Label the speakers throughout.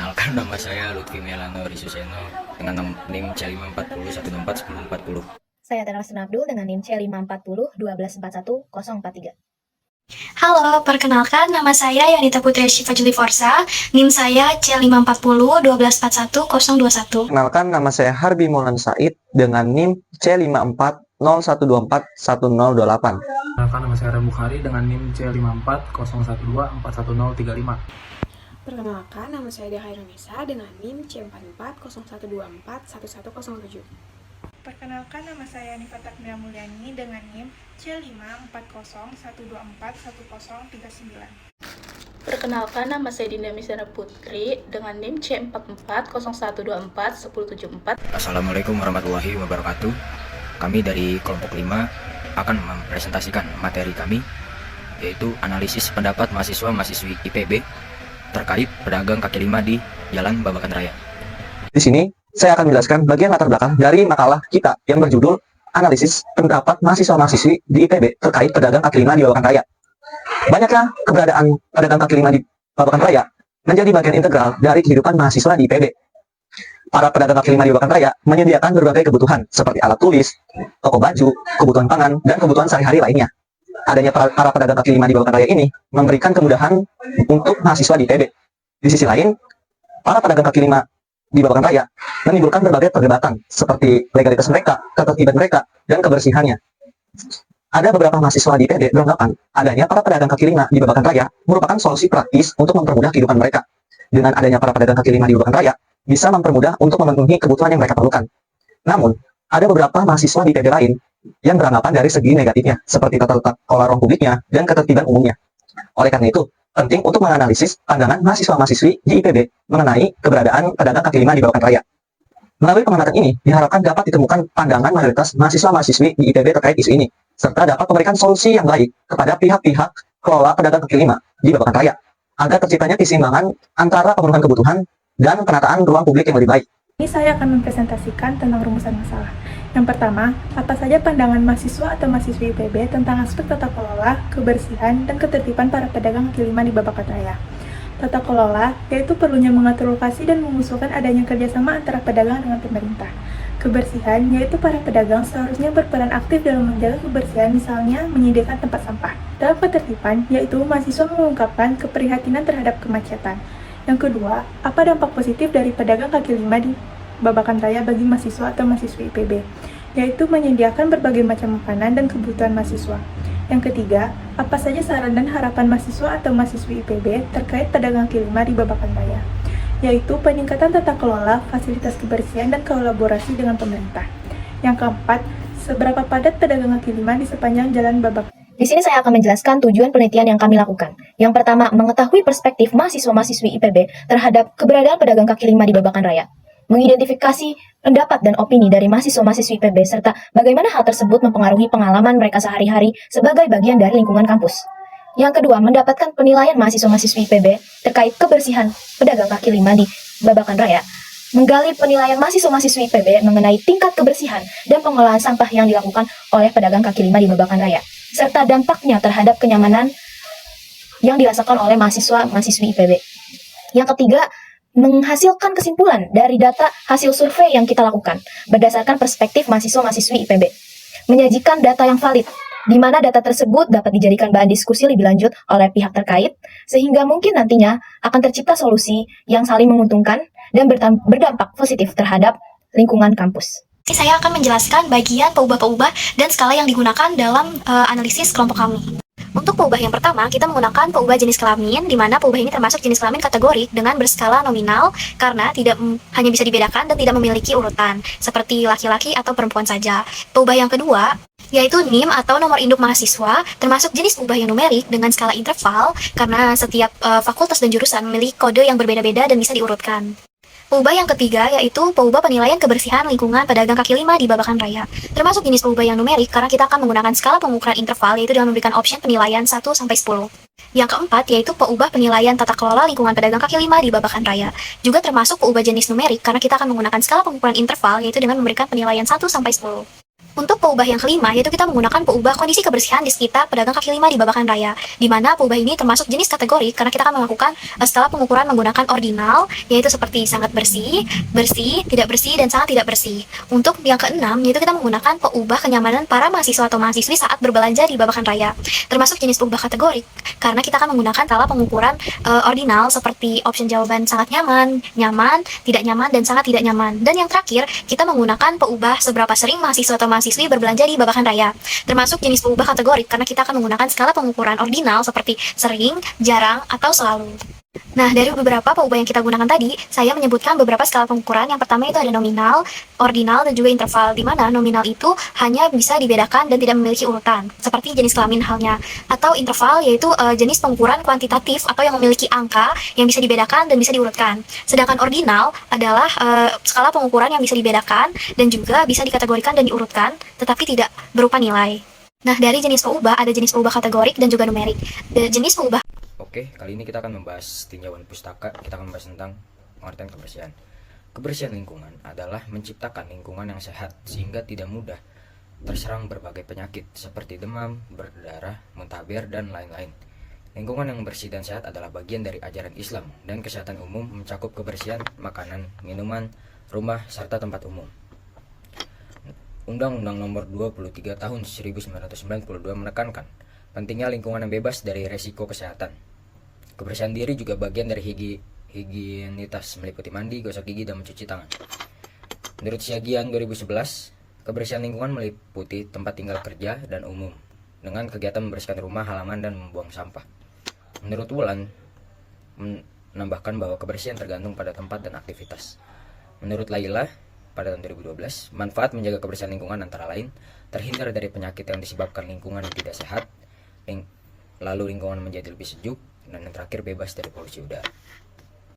Speaker 1: Perkenalkan, nama saya Lutfi Melano Risuseno dengan NIM C540141040.
Speaker 2: Saya Tera Abdul dengan NIM C540 1241 043.
Speaker 3: Halo, perkenalkan nama saya Yanita Putri Syifa Juli Forsa, NIM saya C540 1241 021.
Speaker 4: Perkenalkan, nama saya Harbi Maulan Said dengan NIM C5401241028.
Speaker 5: Perkenalkan, nama saya Rem Bukhari dengan NIM C5401241035.
Speaker 6: Perkenalkan, nama saya Deha Indonesia dengan NIM C4401241107.
Speaker 7: Perkenalkan, nama saya Nifata Mia Mulyani dengan NIM C54012410039.
Speaker 8: Perkenalkan, nama saya Dinda Misera Putri dengan NIM C4401241074.
Speaker 1: Assalamualaikum warahmatullahi wabarakatuh. Kami dari kelompok 5 akan mempresentasikan materi kami, yaitu analisis pendapat mahasiswa-mahasiswi IPB terkait pedagang kaki lima di Jalan Babakan Raya.
Speaker 4: Di sini, saya akan menjelaskan bagian latar belakang dari makalah kita yang berjudul Analisis Pendapat Mahasiswa-Mahasiswi di IPB terkait pedagang kaki lima di Babakan Raya. Banyaknya keberadaan pedagang kaki lima di Babakan Raya menjadi bagian integral dari kehidupan mahasiswa di IPB. Para pedagang kaki lima di Babakan Raya menyediakan berbagai kebutuhan seperti alat tulis, toko baju, kebutuhan pangan, dan kebutuhan sehari-hari lainnya. Adanya para pedagang kaki lima di Babakan Raya ini memberikan kemudahan untuk mahasiswa di IPB. Di sisi lain, para pedagang kaki lima di Babakan Raya menimbulkan berbagai perdebatan seperti legalitas mereka, ketertiban mereka, dan kebersihannya. Ada beberapa mahasiswa di IPB beranggapan adanya para pedagang kaki lima di Babakan Raya merupakan solusi praktis untuk mempermudah kehidupan mereka. Dengan adanya para pedagang kaki lima di Babakan Raya bisa mempermudah untuk memenuhi kebutuhan yang mereka perlukan. Namun, ada beberapa mahasiswa di IPB lain yang beranggapan dari segi negatifnya, seperti tata letak kelola ruang publiknya dan ketertiban umumnya. Oleh karena itu, penting untuk menganalisis pandangan mahasiswa-mahasiswi di IPB mengenai keberadaan pedagang kaki lima di Babakan Raya. Melalui pengamatan ini, diharapkan dapat ditemukan pandangan mayoritas mahasiswa-mahasiswi di IPB terkait isu ini, serta dapat memberikan solusi yang baik kepada pihak-pihak kelola pedagang kaki lima di Babakan Raya, agar terciptanya keseimbangan antara pemenuhan kebutuhan dan penataan ruang publik yang lebih baik.
Speaker 7: Ini saya akan mempresentasikan tentang rumusan masalah. Yang pertama, apa saja pandangan mahasiswa atau mahasiswi IPB tentang aspek tata kelola, kebersihan, dan ketertiban para pedagang kaki lima di Babakan Raya. Tata kelola yaitu perlunya mengatur lokasi dan mengusulkan adanya kerjasama antara pedagang dengan pemerintah. Kebersihan yaitu para pedagang seharusnya berperan aktif dalam menjaga kebersihan, misalnya menyediakan tempat sampah. Dalam ketertiban yaitu mahasiswa mengungkapkan keprihatinan terhadap kemacetan. Yang kedua, apa dampak positif dari pedagang kaki lima di Babakan Raya bagi mahasiswa atau mahasiswi IPB, yaitu menyediakan berbagai macam makanan dan kebutuhan mahasiswa. Yang ketiga, apa saja saran dan harapan mahasiswa atau mahasiswi IPB terkait pedagang kaki lima di Babakan Raya, yaitu peningkatan tata kelola, fasilitas kebersihan, dan kolaborasi dengan pemerintah. Yang keempat, seberapa padat pedagang kaki lima di sepanjang jalan Babakan.
Speaker 2: Di sini saya akan menjelaskan tujuan penelitian yang kami lakukan. Yang pertama, mengetahui perspektif mahasiswa-mahasiswi IPB terhadap keberadaan pedagang kaki lima di Babakan Raya. Mengidentifikasi pendapat dan opini dari mahasiswa-mahasiswi IPB serta bagaimana hal tersebut mempengaruhi pengalaman mereka sehari-hari sebagai bagian dari lingkungan kampus. Yang kedua, mendapatkan penilaian mahasiswa-mahasiswi IPB terkait kebersihan pedagang kaki lima di Babakan Raya. Menggali penilaian mahasiswa-mahasiswi IPB mengenai tingkat kebersihan dan pengolahan sampah yang dilakukan oleh pedagang kaki lima di Babakan Raya, serta dampaknya terhadap kenyamanan yang dirasakan oleh mahasiswa-mahasiswi IPB. Yang ketiga, menghasilkan kesimpulan dari data hasil survei yang kita lakukan berdasarkan perspektif mahasiswa-mahasiswi IPB. Menyajikan data yang valid, di mana data tersebut dapat dijadikan bahan diskusi lebih lanjut oleh pihak terkait, sehingga mungkin nantinya akan tercipta solusi yang saling menguntungkan dan berdampak positif terhadap lingkungan kampus.
Speaker 3: Ini saya akan menjelaskan bagian peubah-peubah dan skala yang digunakan dalam analisis kelompok kami. Untuk peubah yang pertama, kita menggunakan peubah jenis kelamin, di mana peubah ini termasuk jenis kelamin kategorik dengan berskala nominal karena tidak hanya bisa dibedakan dan tidak memiliki urutan, seperti laki-laki atau perempuan saja. Peubah yang kedua, yaitu NIM atau nomor induk mahasiswa, termasuk jenis peubah yang numerik dengan skala interval karena setiap fakultas dan jurusan memiliki kode yang berbeda-beda dan bisa diurutkan. Peubah yang ketiga yaitu peubah penilaian kebersihan lingkungan pedagang kaki lima di Babakan Raya. Termasuk jenis peubah yang numerik karena kita akan menggunakan skala pengukuran interval yaitu dengan memberikan option penilaian 1 sampai 10. Yang keempat yaitu peubah penilaian tata kelola lingkungan pedagang kaki lima di Babakan Raya. Juga termasuk peubah jenis numerik karena kita akan menggunakan skala pengukuran interval yaitu dengan memberikan penilaian 1 sampai 10. Untuk peubah yang kelima, yaitu kita menggunakan peubah kondisi kebersihan di sekitar pedagang kaki lima di Babakan Raya, di mana peubah ini termasuk jenis kategori karena kita akan melakukan skala pengukuran menggunakan ordinal, yaitu seperti sangat bersih, bersih, tidak bersih, dan sangat tidak bersih. Untuk yang keenam, yaitu kita menggunakan peubah kenyamanan para mahasiswa atau mahasiswi saat berbelanja di Babakan Raya, termasuk jenis peubah kategori karena kita akan menggunakan skala pengukuran ordinal seperti option jawaban sangat nyaman, nyaman, tidak nyaman, dan sangat tidak nyaman. Dan yang terakhir, kita menggunakan peubah seberapa sering mahasiswa atau mahasiswi berbelanja di Babakan Raya, termasuk jenis peubah kategori karena kita akan menggunakan skala pengukuran ordinal seperti sering, jarang, atau selalu. Nah, dari beberapa peubah yang kita gunakan tadi, saya menyebutkan beberapa skala pengukuran. Yang pertama itu ada nominal, ordinal, dan juga interval, di mana nominal itu hanya bisa dibedakan dan tidak memiliki urutan, seperti jenis kelamin halnya. Atau interval, yaitu jenis pengukuran kuantitatif atau yang memiliki angka yang bisa dibedakan dan bisa diurutkan. Sedangkan ordinal adalah skala pengukuran yang bisa dibedakan dan juga bisa dikategorikan dan diurutkan, tetapi tidak berupa nilai. Nah, dari jenis peubah, ada jenis peubah kategorik dan juga numerik. Jenis peubah
Speaker 1: Oke, kali ini kita akan membahas tinjauan pustaka. Kita akan membahas tentang pengertian kebersihan. Kebersihan lingkungan adalah menciptakan lingkungan yang sehat sehingga tidak mudah terserang berbagai penyakit seperti demam, berdarah, muntaber, dan lain-lain. Lingkungan yang bersih dan sehat adalah bagian dari ajaran Islam, dan kesehatan umum mencakup kebersihan makanan, minuman, rumah, serta tempat umum. Undang-Undang Nomor 23 Tahun 1992 menekankan pentingnya lingkungan yang bebas dari resiko kesehatan. Kebersihan diri juga bagian dari higienitas, meliputi mandi, gosok gigi, dan mencuci tangan. Menurut Syagian 2011, kebersihan lingkungan meliputi tempat tinggal, kerja, dan umum, dengan kegiatan membersihkan rumah, halaman, dan membuang sampah. Menurut Wulan, menambahkan bahwa kebersihan tergantung pada tempat dan aktivitas. Menurut Laila, pada tahun 2012, manfaat menjaga kebersihan lingkungan antara lain terhindar dari penyakit yang disebabkan lingkungan yang tidak sehat, lalu lingkungan menjadi lebih sejuk, dan yang terakhir bebas dari polusi udara.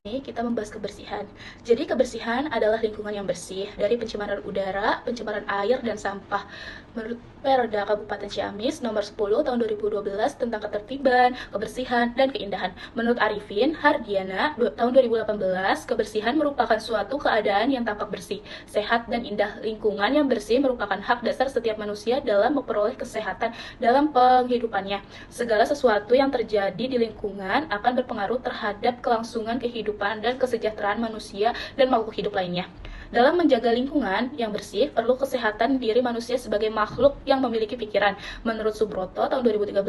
Speaker 8: Ini kita membahas kebersihan. Jadi kebersihan adalah lingkungan yang bersih dari pencemaran udara, pencemaran air, dan sampah. Menurut Perda Kabupaten Ciamis nomor 10 tahun 2012 tentang ketertiban, kebersihan, dan keindahan. Menurut Arifin Hardiana tahun 2018, kebersihan merupakan suatu keadaan yang tampak bersih, sehat, dan indah. Lingkungan yang bersih merupakan hak dasar setiap manusia dalam memperoleh kesehatan dalam penghidupannya. Segala sesuatu yang terjadi di lingkungan akan berpengaruh terhadap kelangsungan kehidupan dan kesejahteraan manusia dan makhluk hidup lainnya. Dalam menjaga lingkungan yang bersih, perlu kesehatan diri manusia sebagai makhluk yang memiliki pikiran. Menurut Subroto tahun 2013,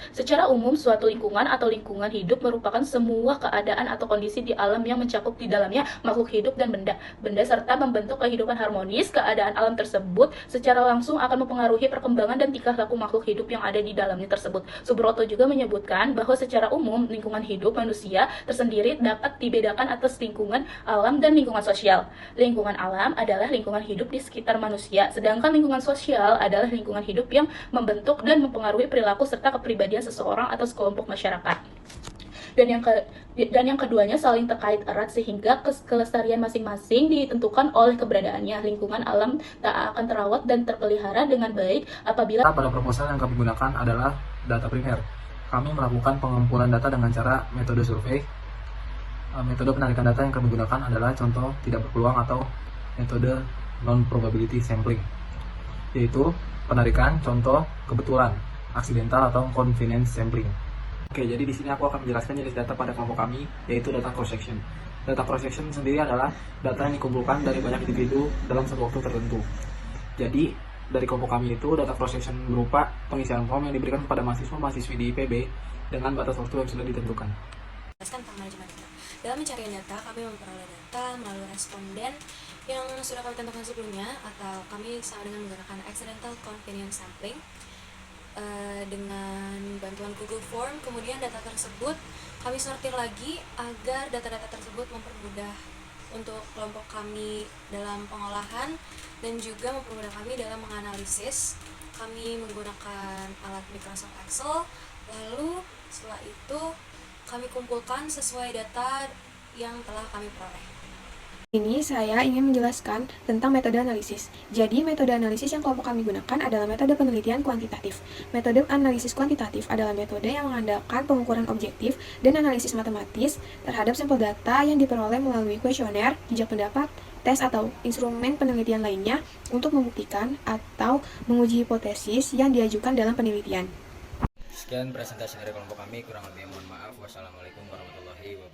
Speaker 8: secara umum suatu lingkungan atau lingkungan hidup merupakan semua keadaan atau kondisi di alam yang mencakup di dalamnya makhluk hidup dan benda serta membentuk kehidupan harmonis. Keadaan alam tersebut secara langsung akan mempengaruhi perkembangan dan tingkah laku makhluk hidup yang ada di dalamnya tersebut. Subroto juga menyebutkan bahwa secara umum lingkungan hidup manusia tersendiri dapat dibedakan atas lingkungan alam dan lingkungan sosial. Lingkungan alam adalah lingkungan hidup di sekitar manusia, sedangkan lingkungan sosial adalah lingkungan hidup yang membentuk dan mempengaruhi perilaku serta kepribadian seseorang atau sekelompok masyarakat. Dan yang keduanya saling terkait erat sehingga kelestarian masing-masing ditentukan oleh keberadaannya. Lingkungan alam tak akan terawat dan terpelihara dengan baik apabila
Speaker 5: Pada proposal yang kami gunakan adalah data primer. Kami melakukan pengumpulan data dengan cara metode survei. Metode penarikan data yang kami gunakan adalah contoh tidak berpeluang atau metode non-probability sampling, yaitu penarikan contoh kebetulan, aksidental atau convenience sampling. Oke, jadi di sini aku akan menjelaskan jenis data pada kelompok kami, yaitu data cross-section. Data cross-section sendiri adalah data yang dikumpulkan dari banyak individu dalam satu waktu tertentu. Jadi, dari kelompok kami itu, data cross-section berupa pengisian form yang diberikan kepada mahasiswa-mahasiswi di IPB dengan batas waktu yang sudah ditentukan.
Speaker 9: Tentang manajemen data. Dalam pencarian data, kami memperoleh data melalui responden yang sudah kami tentukan sebelumnya, atau kami sama dengan menggunakan accidental convenience sampling dengan bantuan Google Form. Kemudian data tersebut kami sortir lagi agar data-data tersebut mempermudah untuk kelompok kami dalam pengolahan dan juga mempermudah kami dalam menganalisis. Kami menggunakan alat Microsoft Excel, lalu setelah itu kami kumpulkan sesuai data yang telah kami peroleh.
Speaker 6: Ini saya ingin menjelaskan tentang metode analisis. Jadi, metode analisis yang kelompok kami gunakan adalah metode penelitian kuantitatif. Metode analisis kuantitatif adalah metode yang mengandalkan pengukuran objektif dan analisis matematis terhadap sampel data yang diperoleh melalui kuesioner, jejak pendapat, tes atau instrumen penelitian lainnya untuk membuktikan atau menguji hipotesis yang diajukan dalam penelitian.
Speaker 1: Sekian presentasi dari kelompok kami, kurang lebih mohon maaf. Wassalamualaikum warahmatullahi wabarakatuh.